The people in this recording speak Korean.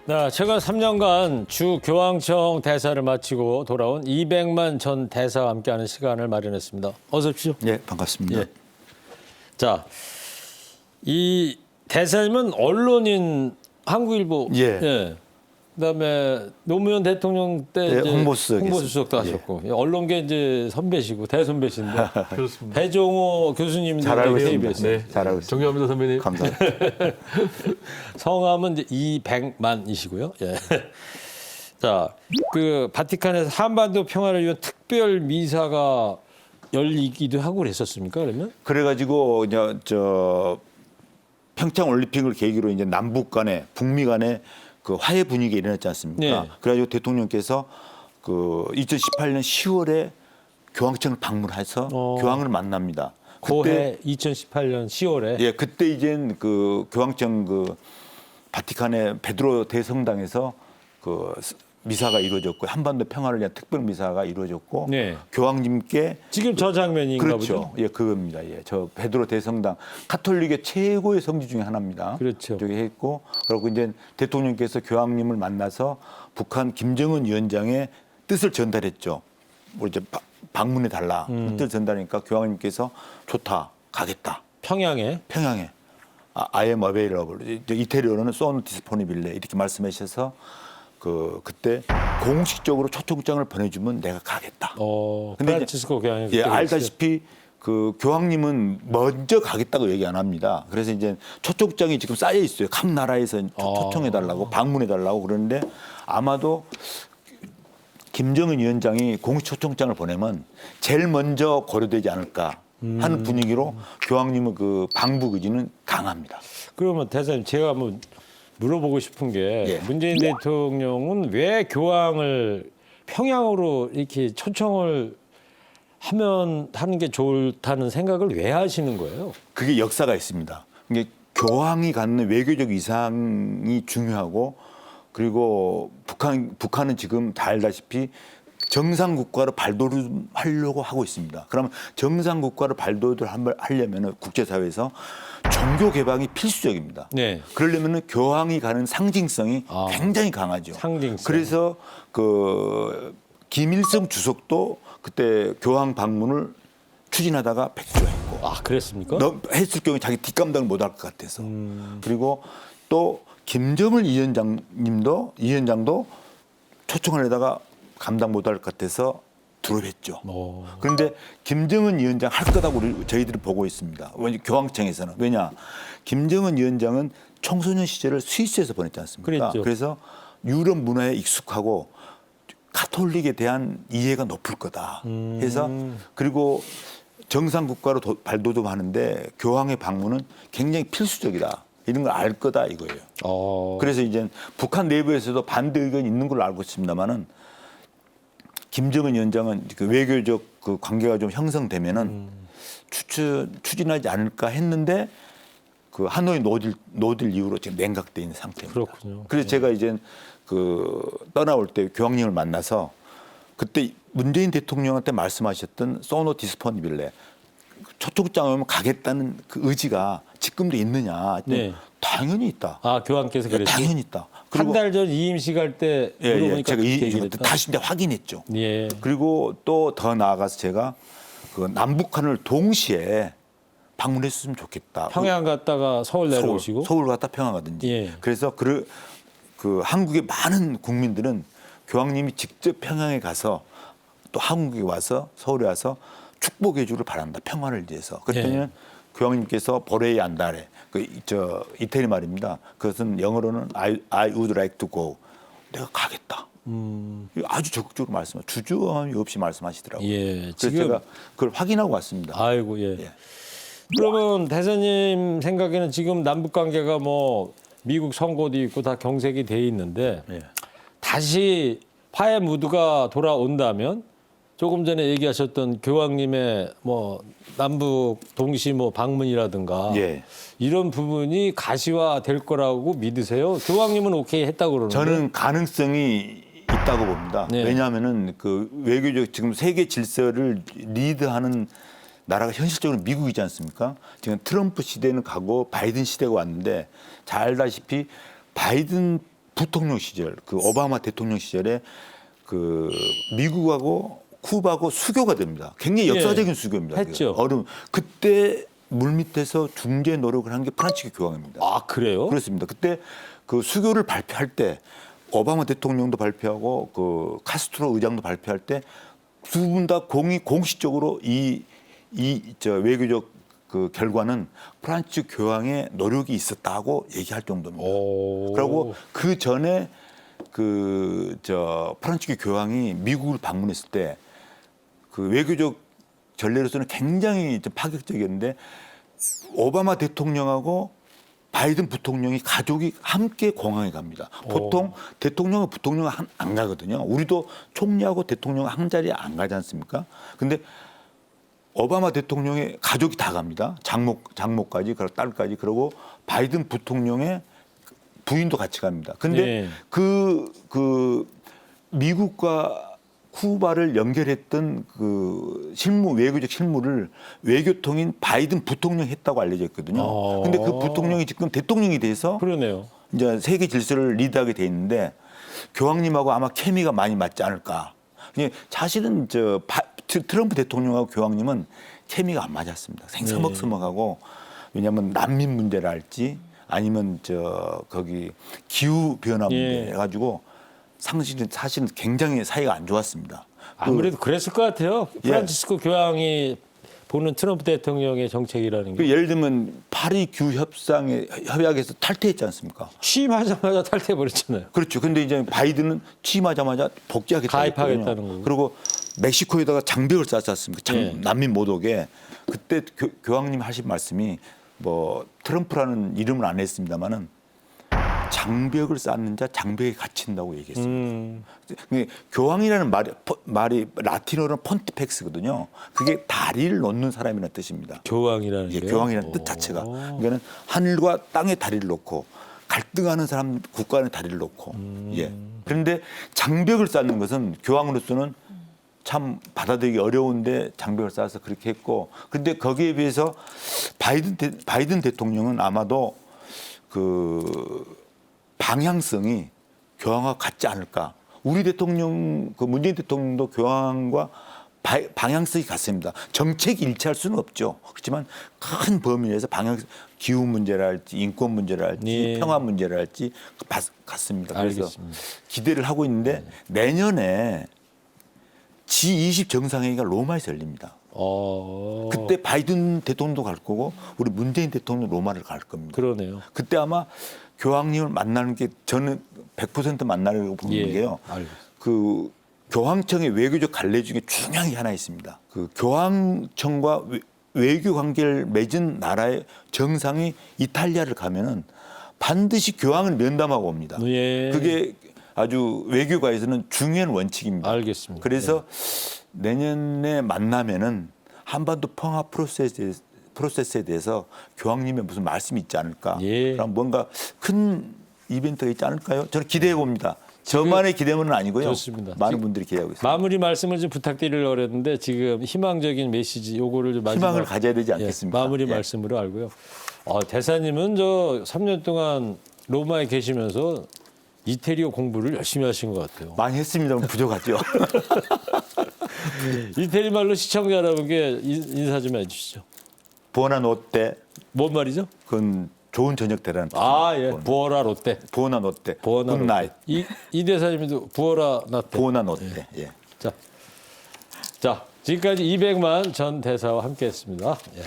네, 최근 3년간 주 교황청 대사를 마치고 돌아온 200만 전 대사와 함께하는 시간을 마련했습니다. 어서 오십시오. 네, 반갑습니다. 예. 자, 이 대사님은 언론인 한국일보, 예. 그다음에 노무현 대통령 때 네, 이제 홍보수석이었습니다. 홍보수석도 하셨고 언론계 이제 선배시고 대선배신데 그렇습니다. 배종호 교수님도 잘 알고 이제 있습니다. KBS. 네, 잘 알고 있습니다. 존경합니다 선배님. 감사합니다. 성함은 이제 200만이시고요. 예. 자, 그 바티칸에서 한반도 평화를 위한 특별 미사가 열리기도 하고 그랬었습니까? 그러면? 그래가지고 이제 저 평창 올림픽을 계기로 이제 남북 간에 북미 간에 그 화해 분위기가 일어났지 않습니까? 네. 그래가지고 대통령께서 그 2018년 10월에 교황청을 방문해서 교황을 만납니다. 고해 2018년 10월에. 예, 그때 이젠 그 교황청 그 바티칸의 베드로 대성당에서 그 미사가 이루어졌고 한반도 평화를 위한 특별 미사가 이루어졌고 네. 교황님께 지금 저 장면인가 그렇죠. 보죠? 예, 그겁니다. 예, 저 베드로 대성당 카톨릭의 최고의 성지 중에 하나입니다. 그렇죠. 저기 했고 그리고 이제 대통령께서 교황님을 만나서 북한 김정은 위원장의 뜻을 전달했죠. 뭐 이제 방문해 달라 뜻을 전달하니까 교황님께서 좋다, 가겠다. 평양에. 평양에 I am available. 이태리어로는 sono disponibile 이렇게 말씀하셔서 그때 공식적으로 초청장을 보내주면 내가 가겠다. 근데 프란치스코 교황이 예, 알다시피 그 교황님은 먼저 가겠다고 얘기 안 합니다. 그래서 이제 초청장이 지금 쌓여 있어요. 각 나라에서 초청해달라고 방문해달라고 그러는데 아마도 김정은 위원장이 공식 초청장을 보내면 제일 먼저 고려되지 않을까 하는 분위기로 교황님의 그 방북 의지는 강합니다. 그러면 대사님 제가 한번 물어보고 싶은 게 예. 문재인 대통령은 왜 교황을 평양으로 이렇게 초청을 하는 게 좋다는 생각을 왜 하시는 거예요? 그게 역사가 있습니다. 이게 교황이 갖는 외교적 위상이 중요하고 그리고 북한은 지금 다 알다시피 정상 국가로 발돋움하려고 하고 있습니다. 그러면 정상 국가로 발돋움하려면 국제사회에서 종교 개방이 필수적입니다. 네. 그러려면 교황이 가는 상징성이 굉장히 강하죠. 상징성. 그래서 그 김일성 주석도 그때 교황 방문을 추진하다가 백지화했고 아, 그랬습니까? 했을 경우에 자기 뒷감당을 못할 것 같아서 그리고 또 김정은 위원장도 초청하려다가 감당 못할 것 같아서 드롭했죠. 그런데 김정은 위원장 할 거다고 저희들이 보고 있습니다. 교황청에서는. 왜냐? 김정은 위원장은 청소년 시절을 스위스에서 보냈지 않습니까? 그랬죠. 그래서 유럽 문화에 익숙하고 가톨릭에 대한 이해가 높을 거다 해서 그리고 정상 국가로 발돋움하는데 교황의 방문은 굉장히 필수적이다. 이런 걸 알 거다 이거예요. 그래서 이제 북한 내부에서도 반대 의견이 있는 걸로 알고 있습니다만은 김정은 위원장은 그 외교적 그 관계가 좀 형성되면은 추진하지 않을까 했는데 그 하노이 노딜 이후로 지금 냉각돼 있는 상태입니다. 그렇군요. 그래서 제가 이제 그 떠나올 때 교황님을 만나서 그때 문재인 대통령한테 말씀하셨던 소노 디스포니빌레 초청장 오면 가겠다는 그 의지가 지금도 있느냐? 네. 당연히 있다. 아, 교황께서 그랬어요? 당연히 있다. 한 달 전 이임식 할 때 물어보니까 제가 그렇게 얘기를 했다. 다시 이제 확인했죠. 예. 그리고 또 더 나아가서 제가 그 남북한을 동시에 방문했으면 좋겠다. 평양 갔다가 서울 내려오시고 서울 갔다 평양 가든지. 예. 그래서 그 한국의 많은 국민들은 교황님이 직접 평양에 가서 또 한국에 와서 서울에 와서 축복해 주를 바란다. 평화를 위해서. 그랬더니 예. 교황님께서 보레이 안다레 이태리 말입니다. 그것은 영어로는 I would like to go. 내가 가겠다. 아주 적극적으로 주저함이 없이 말씀하시더라고요. 예, 그래서 지금 제가 그걸 확인하고 왔습니다. 아이고 예. 예. 그러면 대사님 생각에는 지금 남북 관계가 뭐 미국 선거도 있고 다 경색이 돼 있는데 예. 다시 화해 무드가 돌아온다면 조금 전에 얘기하셨던 교황님의 뭐 남북 동시 뭐 방문이라든가 예. 이런 부분이 가시화 될 거라고 믿으세요? 교황님은 오케이 했다고 그러는데 저는 가능성이 있다고 봅니다. 네. 왜냐하면은 그 외교적 지금 세계 질서를 리드하는 나라가 현실적으로 미국이지 않습니까? 지금 트럼프 시대는 가고 바이든 시대가 왔는데 잘 알다시피 바이든 부통령 시절, 그 오바마 대통령 시절에 그 미국하고 쿠바하고 수교가 됩니다. 굉장히 역사적인 예, 수교입니다. 했죠. 그때 물밑에서 중재 노력을 한 게 프란치스 교황입니다. 아, 그래요? 그렇습니다. 그때 그 수교를 발표할 때 오바마 대통령도 발표하고 그 카스트로 의장도 발표할 때 두 분 다 공식적으로 저 외교적 그 결과는 프란치스 교황의 노력이 있었다고 얘기할 정도입니다. 그리고 그 전에 그 저 프란치스 교황이 미국을 방문했을 때 그 외교적 전례로서는 굉장히 좀 파격적이었는데 오바마 대통령하고 바이든 부통령이 가족이 함께 공항에 갑니다. 보통 대통령은 부통령은 안 가거든요. 우리도 총리하고 대통령 한 자리에 안 가지 않습니까? 근데 오바마 대통령의 가족이 다 갑니다. 장모까지, 그리고 딸까지, 그리고 바이든 부통령의 부인도 같이 갑니다. 근데 네. 그 미국과 쿠바를 연결했던 그 외교적 실무를 외교통인 바이든 부통령이 했다고 알려져 있거든요. 근데 그 부통령이 지금 대통령이 돼서 그러네요. 이제 세계 질서를 리드하게 돼 있는데 교황님하고 아마 케미가 많이 맞지 않을까. 사실은 트럼프 대통령하고 교황님은 케미가 안 맞았습니다. 생서먹서먹하고 왜냐하면 난민 문제라 할지 아니면 거기 기후 변화 문제 해가지고 사실은 굉장히 사이가 안 좋았습니다. 아무래도 그랬을 것 같아요. 프란치스코 교황이 보는 트럼프 대통령의 정책이라는 게. 예를 들면 파리 기후 협약에서 탈퇴했지 않습니까? 취임하자마자 탈퇴해버렸잖아요. 그렇죠. 근데 이제 바이든은 취임하자마자 복귀하겠다고 가입하겠다는 거고. 그리고 멕시코에다가 장벽을 쌓지 않습니까? 네. 난민 못 오게. 그때 교황님 하신 말씀이 뭐 트럼프라는 이름을 안 했습니다마는 장벽을 쌓는 자 장벽에 갇힌다고 얘기했습니다. 교황이라는 말이 라틴어로는 폰티펙스거든요. 그게 다리를 놓는 사람이라는 뜻입니다. 교황이라는 게. 교황이라는 뜻 자체가. 그러니까는 하늘과 땅에 다리를 놓고 갈등하는 사람 국가의 다리를 놓고. 예. 그런데 장벽을 쌓는 것은 교황으로서는 참 받아들이기 어려운데 장벽을 쌓아서 그렇게 했고. 그런데 거기에 비해서 바이든 대통령은 아마도 그 방향성이 교황과 같지 않을까. 우리 대통령, 그 문재인 대통령도 교황과 방향성이 같습니다. 정책이 일치할 수는 없죠. 그렇지만 큰 범위에서 기후 문제라 할지 인권 문제라 할지 평화 문제라 할지 같습니다. 그래서 알겠습니다. 기대를 하고 있는데 내년에 G20 정상회의가 로마에서 열립니다. 그때 바이든 대통령도 갈 거고 우리 문재인 대통령 로마를 갈 겁니다. 그러네요. 그때 아마 교황님을 만나는 게 저는 100% 만나려고 보는 게요. 알겠습니다. 그 교황청의 외교적 갈래 중에 중요한 게 하나 있습니다. 그 교황청과 외교 관계를 맺은 나라의 정상이 이탈리아를 가면은 반드시 교황을 면담하고 옵니다. 예. 그게 아주 외교가에서는 중요한 원칙입니다. 알겠습니다. 그래서 내년에 만나면은 한반도 평화 프로세스에 대해서 교황님의 무슨 말씀이 있지 않을까? 예. 그럼 뭔가 큰 이벤트가 있지 않을까요? 저는 기대해 봅니다. 저만의 기대만은 아니고요. 좋습니다. 많은 분들이 기대하고 있습니다. 마무리 말씀을 좀 부탁드리려고 그랬는데 지금 희망적인 메시지 요거를 좀 마지막 희망을 가져야 되지 않겠습니까? 마무리 예. 말씀으로 알고요. 대사님은 저 3년 동안 로마에 계시면서 이태리어 공부를 열심히 하신 것 같아요. 많이 했습니다만 부족하죠. 이태리 말로 시청자 여러분께 인사 좀 해주시죠. 부어나 노떼. 뭔 말이죠? 그건 좋은 저녁 되라는 뜻입니다. 아, 예. 부어라 롯데. 부어나 노떼. 부어라 굿나잇. 롯데. 이 대사님도 부어라 나떼. 부어나 노떼. 예. 자, 지금까지 200만 전 대사와 함께했습니다. 예.